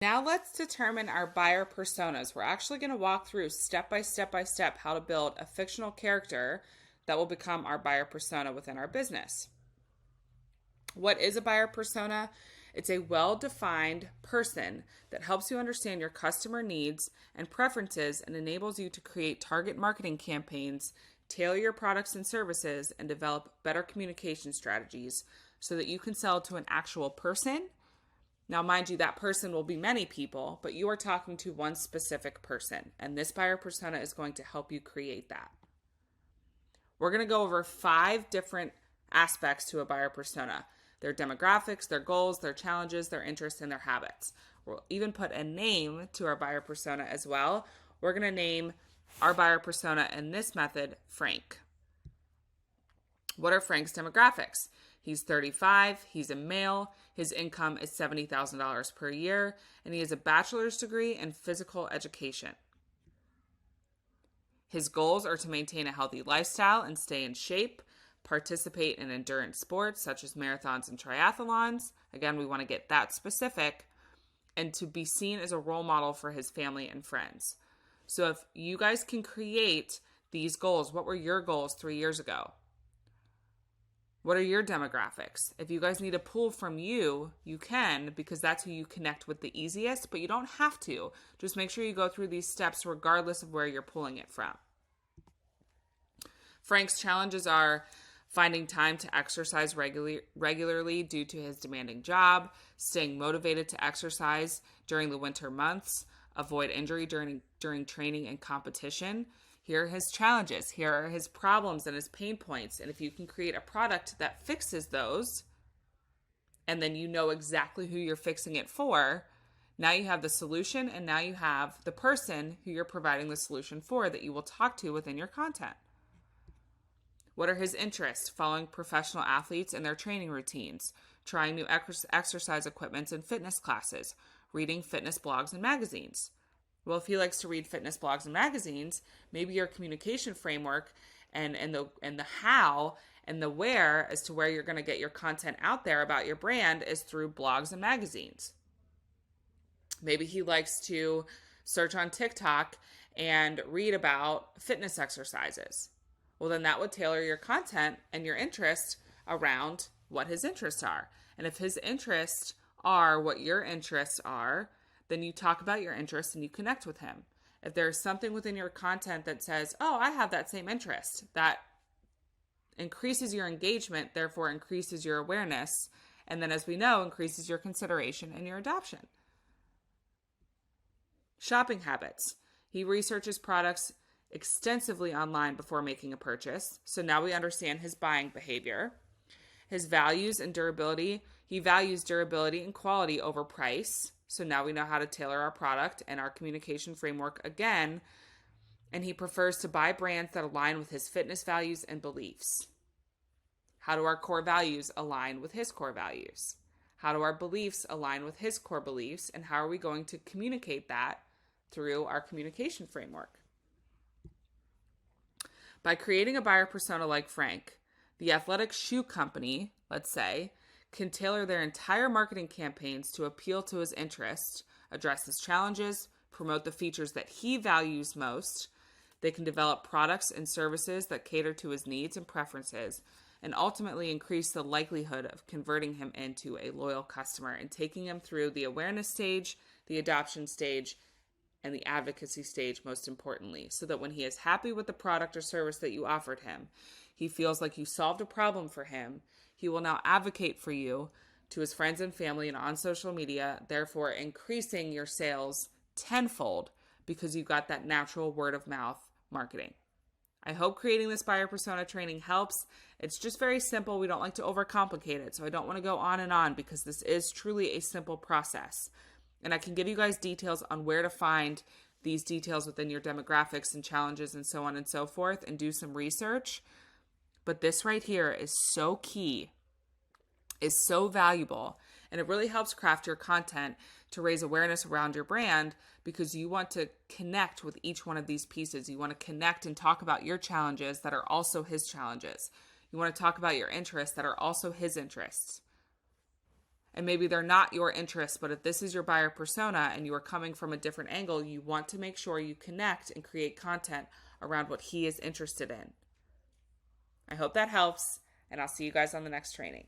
Now let's determine our buyer personas. We're actually going to walk through step by step how to build a fictional character that will become our buyer persona within our business. What is a buyer persona? It's a well-defined person that helps you understand your customer needs and preferences and enables you to create target marketing campaigns, tailor your products and services, and develop better communication strategies so that you can sell to an actual person. Now, mind you, that person will be many people, but you are talking to one specific person, and this buyer persona is going to help you create that. We're going to go over 5 different aspects to a buyer persona: their demographics, their goals, their challenges, their interests, and their habits. We'll even put a name to our buyer persona as well. We're going to name our buyer persona in this method Frank. What are Frank's demographics? He's 35, he's a male, his income is $70,000 per year, and he has a bachelor's degree in physical education. His goals are to maintain a healthy lifestyle and stay in shape, participate in endurance sports such as marathons and triathlons. Again, we want to get that specific, and to be seen as a role model for his family and friends. So if you guys can create these goals, what were your goals 3 years ago? What are your demographics? If you guys need a pull from you, you can, because that's who you connect with the easiest, but you don't have to. Just make sure you go through these steps regardless of where you're pulling it from. Frank's challenges are finding time to exercise regularly due to his demanding job, staying motivated to exercise during the winter months, avoid injury during training and competition. Here are his challenges. Here are his problems and his pain points. And if you can create a product that fixes those, and then you know exactly who you're fixing it for, now you have the solution, and now you have the person who you're providing the solution for that you will talk to within your content. What are his interests? Following professional athletes and their training routines, trying new exercise equipment and fitness classes, reading fitness blogs and magazines. Well, if he likes to read fitness blogs and magazines, maybe your communication framework and the how and the where as to where you're going to get your content out there about your brand is through blogs and magazines. Maybe he likes to search on TikTok and read about fitness exercises. Well, then that would tailor your content and your interest around what his interests are. And if his interests are what your interests are, then you talk about your interests and you connect with him. If there's something within your content that says, oh, I have that same interest, that increases your engagement, therefore increases your awareness, and then as we know, increases your consideration and your adoption. Shopping habits. He researches products extensively online before making a purchase, so now we understand his buying behavior. His values and durability. He values durability and quality over price. So now we know how to tailor our product and our communication framework again. And he prefers to buy brands that align with his fitness values and beliefs. How do our core values align with his core values? How do our beliefs align with his core beliefs? And how are we going to communicate that through our communication framework? By creating a buyer persona like Frank, the athletic shoe company, let's say, can tailor their entire marketing campaigns to appeal to his interests, address his challenges, promote the features that he values most. They can develop products and services that cater to his needs and preferences, and ultimately increase the likelihood of converting him into a loyal customer and taking him through the awareness stage, the adoption stage, and the advocacy stage, most importantly, so that when he is happy with the product or service that you offered him, he feels like you solved a problem for him. He will now advocate for you to his friends and family and on social media, therefore increasing your sales tenfold because you got that natural word of mouth marketing. I hope creating this buyer persona training helps. It's just very simple. We don't like to overcomplicate it, so I don't want to go on and on because this is truly a simple process. And I can give you guys details on where to find these details within your demographics and challenges and so on and so forth and do some research. But this right here is so key, is so valuable, and it really helps craft your content to raise awareness around your brand because you want to connect with each one of these pieces. You want to connect and talk about your challenges that are also his challenges. You want to talk about your interests that are also his interests. And maybe they're not your interests, but if this is your buyer persona and you are coming from a different angle, you want to make sure you connect and create content around what he is interested in. I hope that helps, and I'll see you guys on the next training.